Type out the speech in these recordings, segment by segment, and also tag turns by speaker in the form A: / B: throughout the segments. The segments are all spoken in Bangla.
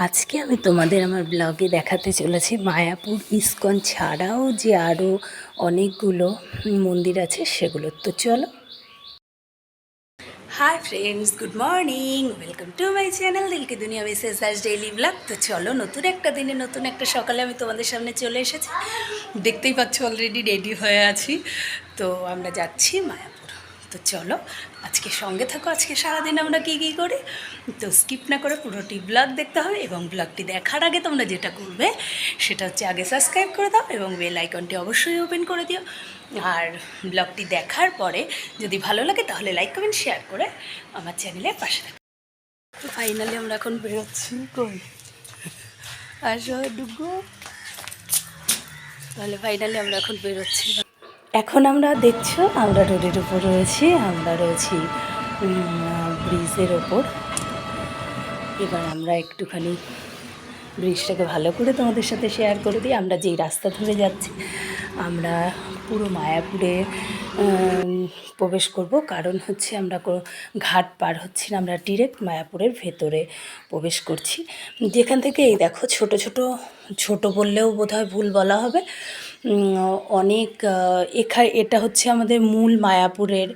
A: আজকে আমি তোমাদের আমার ব্লগে দেখাতে চলেছি মায়াপুর ইস্কন ছাড়াও যে আরও অনেকগুলো মন্দির আছে সেগুলো। তো চলো। Hi friends, good morning, welcome to my channel Dilki Duniya বিশেষ আজ ডেইলি ব্লগ। তো চলো, নতুন একটা দিনে নতুন একটা সকালে আমি তোমাদের সামনে চলে এসেছি। দেখতেই পাচ্ছ অলরেডি রেডি হয়ে আছি। তো আমরা যাচ্ছি মায়াপুর। তো চলো আজকে সঙ্গে থাকো, আজকে সারাদিন আমরা কী কী করি তো স্কিপ না করে পুরোটি ব্লগ দেখতে হবে। এবং ব্লগটি দেখার আগে তোমরা যেটা করবে সেটা হচ্ছে আগে সাবস্ক্রাইব করে দাও এবং বেল আইকনটি অবশ্যই ওপেন করে দিও। আর ব্লগটি দেখার পরে যদি ভালো লাগে তাহলে লাইক কমেন্ট শেয়ার করে আমার চ্যানেলের পাশে থাকো। তো ফাইনালি আমরা এখন বেরোচ্ছি। কই আসো ডুগু। তাহলে ফাইনালি আমরা এখন বেরোচ্ছি। এখন আমরা দেখছো আমরা রোডের উপর রয়েছি, আমরা রয়েছি ব্রিজের ওপর। এবার আমরা একটুখানি ব্রিজটাকে ভালো করে তোমাদের সাথে শেয়ার করে দিই। আমরা যেই রাস্তা ধরে যাচ্ছি আমরা পুরো মায়াপুরে প্রবেশ করব, কারণ হচ্ছে আমরা ঘাট পার হচ্ছি না, আমরা ডিরেক্ট মায়াপুরের ভেতরে প্রবেশ করছি। যেখান থেকে এই দেখো ছোট ছোট ছোট বললেও বোধহয় ভুল বলা হবে, অনেক এটা হচ্ছে আমাদের মূল মায়াপুরের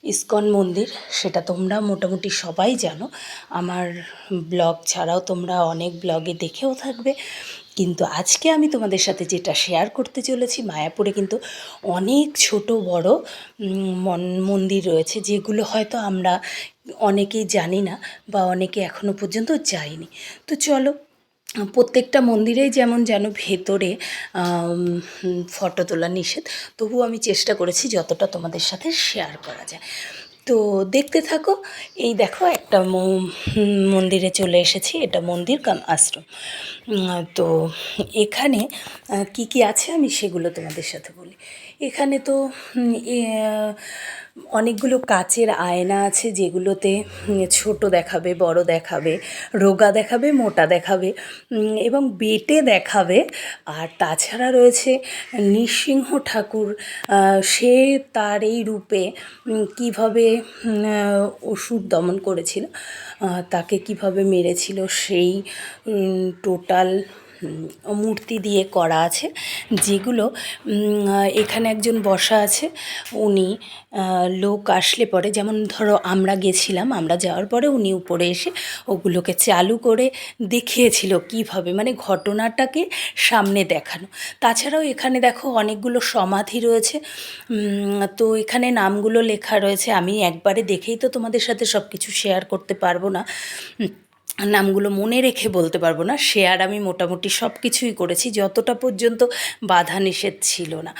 A: ইস্কন মন্দির। সেটা তোমরা মোটামুটি সবাই জানো, আমার ব্লগ ছাড়াও তোমরা অনেক ব্লগে দেখেও থাকবে। কিন্তু আজকে আমি তোমাদের সাথে যেটা শেয়ার করতে চলেছি, মায়াপুরে কিন্তু অনেক ছোট বড় মন্দির রয়েছে যেগুলো হয়তো আমরা অনেকেই জানি না বা অনেকে এখনও পর্যন্ত যায়নি। তো চলো, প্রত্যেকটা মন্দিরেই যেমন যেন ভেতরে ফটো তোলা নিষেধ, তবুও আমি চেষ্টা করেছি যতটা তোমাদের সাথে শেয়ার করা যায়। তো দেখতে থাকো। এই দেখো একটা মন্দিরে চলে এসেছি, এটা মন্দির কাম আশ্রম। তো এখানে কি কি আছে আমি সেগুলো তোমাদের সাথে বলি। এখানে তো অনেকগুলো কাচের আয়না আছে যেগুলোতে ছোট দেখাবে, বড় দেখাবে, রোগা দেখাবে, মোটা দেখাবে এবং বেটে দেখাবে। আর তাছাড়া রয়েছে নৃসিংহ ঠাকুর, সে তার এই রূপে কীভাবে অসুর দমন করেছিল, তাকে কিভাবে মেরেছিল সেই টোটাল মূর্তি দিয়ে করা আছে। যেগুলো এখানে একজন বসা আছে, উনি লোক আসলে পরে, যেমন ধরো আমরা গেছিলাম, আমরা যাওয়ার পরে উনি উপরে এসে ওগুলোকে চালু করে দেখিয়েছিল কীভাবে, মানে ঘটনাটাকে সামনে দেখানো। তাছাড়াও এখানে দেখো অনেকগুলো সমাধি রয়েছে। তো এখানে নামগুলো লেখা রয়েছে, আমি একবারে দেখেই তো তোমাদের সাথে সব কিছু শেয়ার করতে পারবো না, নামগুলো মনে রেখে বলতে পারবো না। শেয়ার আমি মোটামুটি সব কিছুই করেছি যতটা পর্যন্ত বাধা নিষেধ ছিল না।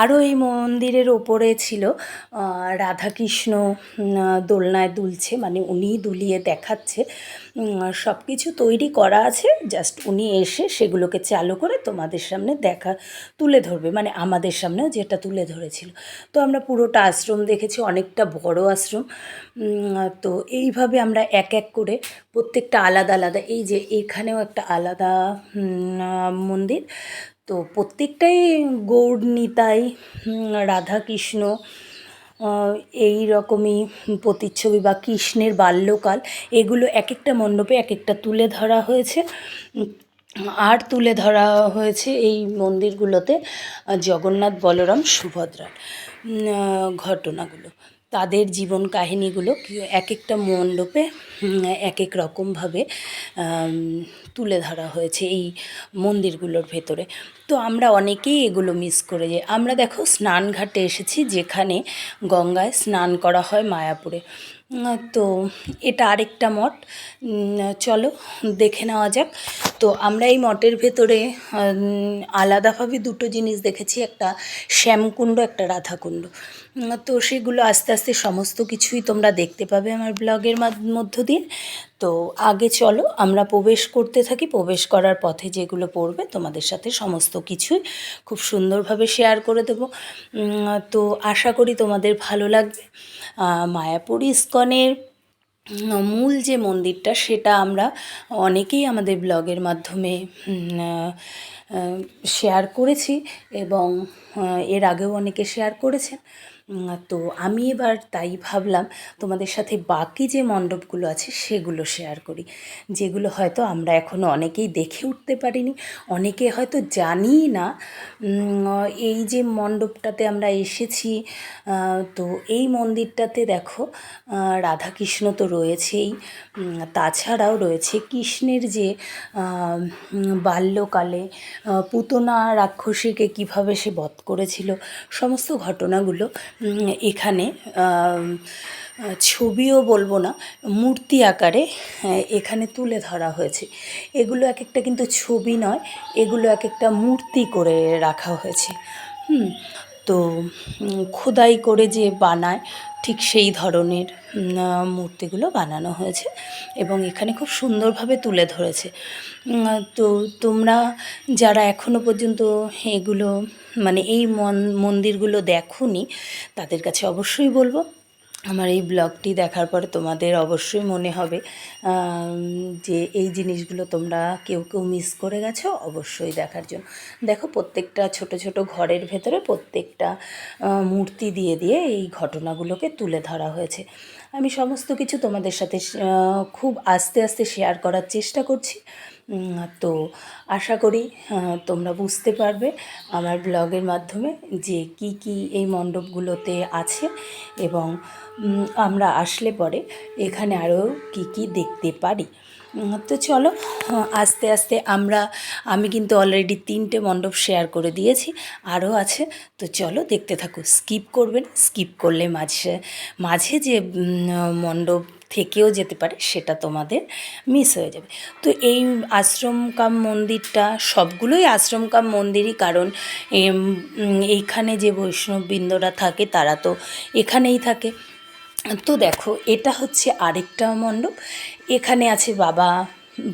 A: আরও এই মন্দিরের ওপরে ছিল রাধাকৃষ্ণ দোলনায় দুলছে, মানে উনিই দুলিয়ে দেখাচ্ছে। সব কিছু তৈরি করা আছে, জাস্ট উনি এসে সেগুলোকে চালু করে তোমাদের সামনে তুলে ধরবে, মানে আমাদের সামনেও যেটা তুলে ধরেছিল। তো আমরা পুরোটা আশ্রম দেখেছি, অনেকটা বড় আশ্রম। তো এইভাবে আমরা এক এক করে প্রত্যেকটা আলাদা আলাদা, এই যে এখানেও একটা আলাদা মন্দির, তো প্রত্যেকটাই গৌড় নিতাই, রাধাকৃষ্ণ এই রকমই প্রতিচ্ছবি বা কৃষ্ণের বাল্যকাল, এগুলো এক একটা মণ্ডপে এক একটা তুলে ধরা হয়েছে। আর তুলে ধরা হয়েছে এই মন্দিরগুলোতে জগন্নাথ, বলরাম, সুভদ্রার ঘটনাগুলো, তাদের জীবন কাহিনীগুলো এক একটা মণ্ডপে এক এক রকমভাবে তুলে ধরা হয়েছে এই মন্দিরগুলোর ভেতরে। তো আমরা অনেকেই এগুলো মিস করে যাই। আমরা দেখো স্নানঘাটে এসেছি, যেখানে গঙ্গায় স্নান করা হয় মায়াপুরে। তো এটা আরেকটা মঠ, চলো দেখে নেওয়া যাক। তো আমরা এই মঠের ভেতরে আলাদাভাবে দুটো জিনিস দেখেছি, একটা শ্যামকুণ্ড, একটা রাধাকুণ্ড। তো সেগুলো আস্তে আস্তে সমস্ত কিছুই তোমরা দেখতে পাবে আমার ব্লগের মধ্য দিয়ে। তো আগে চলো আমরা প্রবেশ করতে থাকি, প্রবেশ করার পথে যেগুলো পড়বে তোমাদের সাথে সমস্ত কিছুই খুব সুন্দরভাবে শেয়ার করে দেবো। তো আশা করি তোমাদের ভালো লাগবে। মায়াপুর ইস্কনের মূল যে মন্দিরটা সেটা আমরা অনেকেই আমাদের ব্লগের মাধ্যমে শেয়ার করেছি এবং এর আগেও অনেকে শেয়ার করেছেন। তো আমি এবার তাই ভাবলাম তোমাদের সাথে বাকি যে মণ্ডপগুলো আছে সেগুলো শেয়ার করি, যেগুলো হয়তো আমরা এখনও অনেকেই দেখে উঠতে পারিনি, অনেকে হয়তো জানিই না। এই যে মণ্ডপটাতে আমরা এসেছি, তো এই মন্দিরটাতে দেখো রাধাকৃষ্ণ তো রয়েছেই, তাছাড়াও রয়েছে কৃষ্ণের যে বাল্যকালে পুতনা রাক্ষসীকে কিভাবে সে বধ করেছিল সমস্ত ঘটনাগুলো এখানে ছবিও বলবো না, মূর্তি আকারে এখানে তুলে ধরা হয়েছে। এগুলো এক একটা কিন্তু ছবি নয়, এগুলো এক একটা মূর্তি করে রাখা হয়েছে। তো খোদাই করে যে বানায় ঠিক সেই ধরনের মূর্তিগুলো বানানো হয়েছে এবং এখানে খুব সুন্দরভাবে তুলে ধরেছে। তো তোমরা যারা এখনও পর্যন্ত এগুলো মানে এই মন্দিরগুলো দেখোনি, তাদের কাছে অবশ্যই বলবো আমার এই ব্লগটি দেখার পরে তোমাদের অবশ্যই মনে হবে যে এই জিনিসগুলো তোমরা কেউ কেউ মিস করে গেছো অবশ্যই দেখার জন্য। দেখো প্রত্যেকটা ছোট ছোট ঘরের ভেতরে প্রত্যেকটা মূর্তি দিয়ে দিয়ে এই ঘটনাগুলোকে তুলে ধরা হয়েছে। আমি সমস্ত কিছু তোমাদের সাথে খুব আস্তে আস্তে শেয়ার করার চেষ্টা করছি। তো আশা করি তোমরা বুঝতে পারবে আমার ব্লগের মাধ্যমে যে কি কি এই মণ্ডপগুলোতে আছে এবং আমরা আসলে পরে এখানে আরও কি কি দেখতে পারি। তো চলো আস্তে আস্তে আমি কিন্তু অলরেডি 3টে মণ্ডপ শেয়ার করে দিয়েছি, আরও আছে। তো চলো দেখতে থাকো, স্কিপ করবেন, স্কিপ করলে মাঝে মাঝে যে মণ্ডপ থেকেও যেতে পারে সেটা তোমাদের মিস হয়ে যাবে। তো এই আশ্রম কাম মন্দিরটা সবগুলোই আশ্রম কাম মন্দিরই, কারণ এইখানে যে বৈষ্ণববৃন্দরা থাকে তারা তো এখানেই থাকে। তো দেখো এটা হচ্ছে আরেকটা মণ্ডপ, এখানে আছে বাবা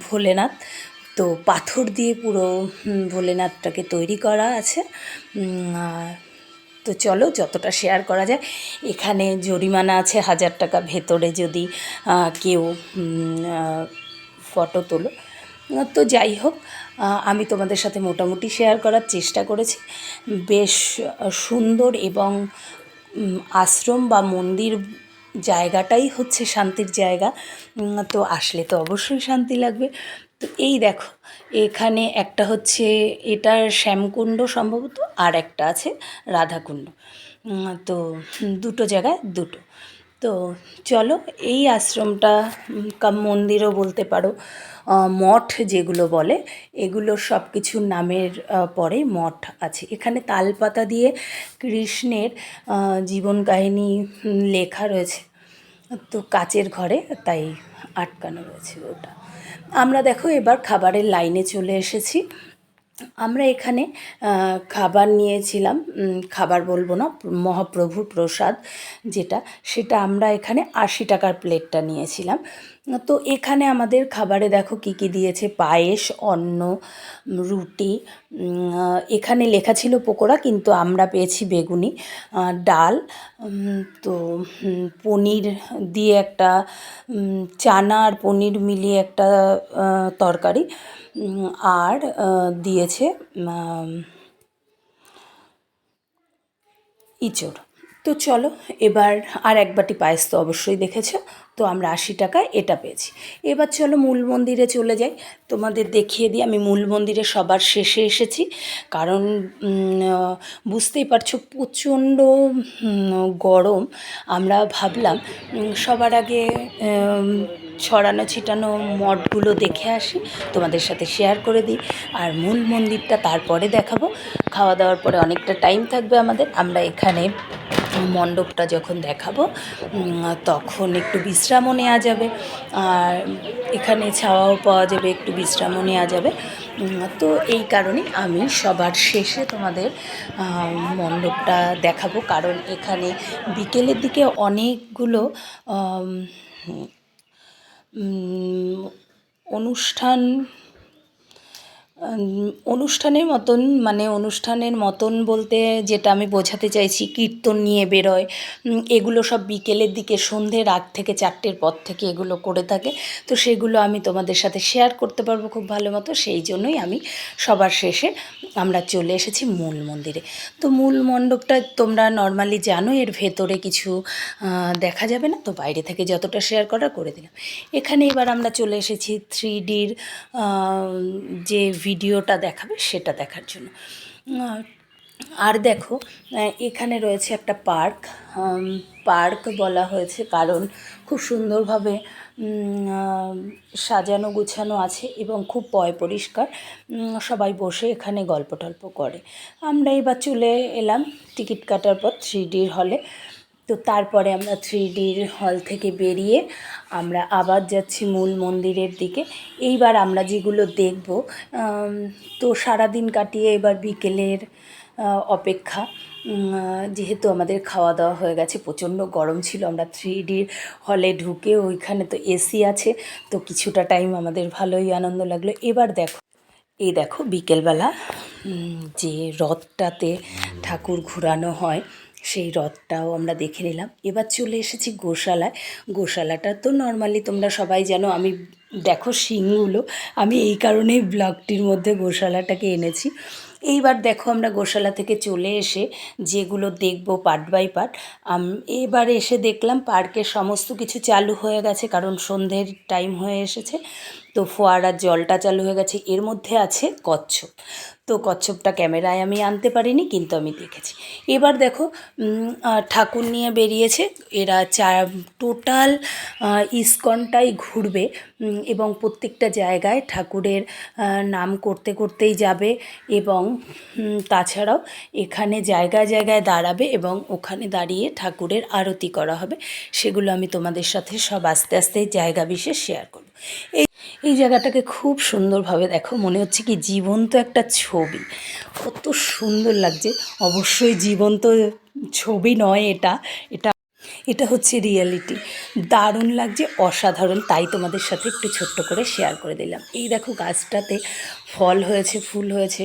A: ভোলেনাথ। তো পাথর দিয়ে পুরো ভোলেনাথটাকে তৈরি করা আছে। তো চলো যতটা শেয়ার করা যায়। এখানে জরিমানা আছে 1000 টাকা ভেতরে যদি কেউ ফটো তোলো। তো যাই হোক, আমি তোমাদের সাথে মোটামুটি শেয়ার করার চেষ্টা করেছি। বেশ সুন্দর এবং আশ্রম বা মন্দির জায়গাটাই হচ্ছে শান্তির জায়গা। তো আসলে তো অবশ্যই শান্তি লাগবে। তো এই দেখো এখানে একটা হচ্ছে এটার শ্যামকুণ্ড সম্ভবত, আর একটা আছে রাধাকুণ্ড। তো দুটো জায়গায় দুটো। তো চলো এই আশ্রমটা কাম মন্দিরও বলতে পারো, মঠ যেগুলো বলে এগুলো সব কিছুর নামের পরে মঠ আছে। এখানে তালপাতা দিয়ে কৃষ্ণের জীবন কাহিনী লেখা রয়েছে। তো কাচের ঘরে তাই আটকানো রয়েছে ওটা। আমরা দেখো এবার খাবারের লাইনে চলে এসেছি। আমরা এখানে খাবার নিয়েছিলাম, খাবার বলবো না, মহাপ্রভুর প্রসাদ যেটা, সেটা আমরা এখানে 80 টাকার প্লেটটা নিয়েছিলাম। তো এখানে আমাদের খাবারে দেখো কি কি দিয়েছে, পায়েস, অন্ন, রুটি, এখানে লেখা ছিল পকোড়া কিন্তু আমরা পেয়েছি বেগুনি, ডাল, তো পনির দিয়ে একটা চানা আর পনির মিলিয়ে একটা তরকারি, আর দিয়েছে ইঁচড়। তো চলো এবার আর এক বাটি পায়েস তো অবশ্যই দেখেছো। তো আমরা 80 টাকায় এটা পেয়েছি। এবার চলো মূল মন্দিরে চলে যাই, তোমাদের দেখিয়ে দিই। আমি মূল মন্দিরে সবার শেষে এসেছি, কারণ বুঝতেই পারছো প্রচণ্ড গরম। আমরা ভাবলাম সবার আগে ছড়ানো ছিটানো মঠগুলো দেখে আসি, তোমাদের সাথে শেয়ার করে দিই, আর মূল মন্দিরটা তারপরে দেখাবো। খাওয়া দাওয়ার পরে অনেকটা টাইম থাকবে আমাদের, আমরা এখানে মণ্ডপটা যখন দেখাবো তখন একটু বিশ্রামও নেওয়া যাবে, আর এখানে ছাওয়াও পাওয়া যাবে, একটু বিশ্রামও নেওয়া যাবে। তো এই কারণে আমি সবার শেষে তোমাদের মণ্ডপটা দেখাবো, কারণ এখানে বিকেলের দিকে অনেকগুলো অনুষ্ঠান অনুষ্ঠানের মতন, মানে অনুষ্ঠানের মতন বলতে যেটা আমি বোঝাতে চাইছি, কীর্তন নিয়ে বেরোয়, এগুলো সব বিকেলের দিকে, সন্ধ্যের আগ থেকে 4টের পর থেকে এগুলো করে থাকে। তো সেগুলো আমি তোমাদের সাথে শেয়ার করতে পারবো খুব ভালো মতো, সেই জন্যই আমি সবার শেষে আমরা চলে এসেছি মূল মন্দিরে। তো মূল মণ্ডপটা তোমরা নর্মালি জানো, এর ভেতরে কিছু দেখা যাবে না, তো বাইরে থেকে যতটা শেয়ার করার করে দিলাম। এখানে এবার আমরা চলে এসেছি 3Dর যে ভিডিওটা দেখাবে সেটা দেখার জন্য। আর দেখো, এখানে রয়েছে একটা পার্ক। পার্ক বলা হয়েছে কারণ খুব সুন্দরভাবে সাজানো গুছানো আছে এবং খুব পরিষ্কার। সবাই বসে এখানে গল্প টল্প করে। আমরা এবার চলে এলাম টিকিট কাটার পর 3Dর হলে। তো তারপরে আমরা 3Dর হল থেকে বেরিয়ে আমরা আবার যাচ্ছি মূল মন্দিরের দিকে। এইবার আমরা যেগুলো দেখব, তো সারাদিন কাটিয়ে এবার বিকেলের অপেক্ষা। যেহেতু আমাদের খাওয়া দাওয়া হয়ে গেছে, প্রচণ্ড গরম ছিল, আমরা 3Dর হলে ঢুকে ওইখানে তো এসি আছে, তো কিছুটা টাইম আমাদের ভালোই আনন্দ লাগলো। এবার দেখো, এই দেখো বিকেলবেলা যে রথটাতে ঠাকুর ঘোরানো হয় সেই রথটাও আমরা দেখে নিলাম। এবার চলে এসেছি গোশালায়। গোশালাটা তো নর্মালি তোমরা সবাই জানো। আমি দেখো সিংগুলো, আমি এই কারণেই ব্লগটির মধ্যে গোশালাটাকে এনেছি। এইবার দেখো আমরা গোশালা থেকে চলে এসে যেগুলো দেখব পার্ট বাই পার্ট, এবার এসে দেখলাম পার্কের সমস্ত কিছু চালু হয়ে গেছে, কারণ সন্ধ্যের টাইম হয়ে এসেছে। তো ফোয়ারার জলটা চালু হয়ে গেছে। এর মধ্যে আছে কচ্ছপ। তো কচ্ছপটা ক্যামেরায় আমি আনতে পারিনি, কিন্তু আমি দেখেছি। এবার দেখো ঠাকুর নিয়ে বেরিয়েছে এরা। টোটাল ইস্কনটাই ঘুরবে এবং প্রত্যেকটা জায়গায় ঠাকুরের নাম করতে করতেই যাবে, এবং তাছাড়াও এখানে জায়গায় জায়গায় দাঁড়াবে এবং ওখানে দাঁড়িয়ে ঠাকুরের আরতি করা হবে। সেগুলো আমি তোমাদের সাথে সব আস্তে আস্তে জায়গা বিশেষ শেয়ার করব। এই জায়গাটাকে খুব সুন্দরভাবে দেখো, মনে হচ্ছে কি জীবন্ত একটা ছবি, কত সুন্দর লাগছে। অবশ্যই জীবন্ত ছবি নয়, এটা এটা এটা হচ্ছে রিয়েলিটি। দারুণ লাগছে, অসাধারণ, তাই তোমাদের সাথে একটু ছোট্ট করে শেয়ার করে দিলাম। এই দেখো গাছটাতে ফল হয়েছে, ফুল হয়েছে,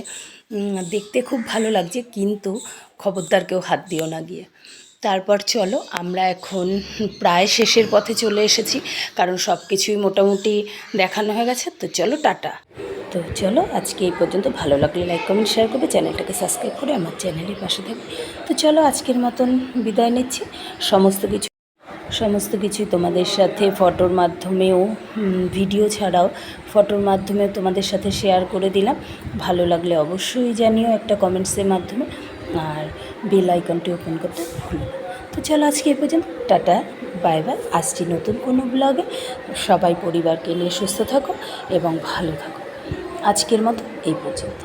A: দেখতে খুব ভালো লাগছে, কিন্তু খবরদার কেউ হাত দিও না গিয়ে। তারপর চলো, আমরা এখন প্রায় শেষের পথে চলে এসেছি, কারণ সব কিছুই মোটামুটি দেখানো হয়ে গেছে। তো চলো টাটা। তো চলো আজকে এই পর্যন্ত। ভালো লাগলে লাইক কমেন্ট শেয়ার করবে, চ্যানেলটাকে সাবস্ক্রাইব করে আমার চ্যানেলের পাশে থাকবে। তো চলো আজকের মতন বিদায় নিচ্ছি। সমস্ত কিছু তোমাদের সাথে ফটোর মাধ্যমেও, ভিডিও ছাড়াও ফটোর মাধ্যমে তোমাদের সাথে শেয়ার করে দিলাম। ভালো লাগলে অবশ্যই জানিও একটা কমেন্টসের মাধ্যমে, আর বেল আইকনটি ওপেন করতে ভুলো না। তো চলো আজকে এই পর্যন্ত, টাটা, বাই বাই। আসছি নতুন কোনো ব্লগে। সবাই পরিবারকে নিয়ে সুস্থ থাকো এবং ভালো থাকো। আজকের মতো এই পর্যন্ত।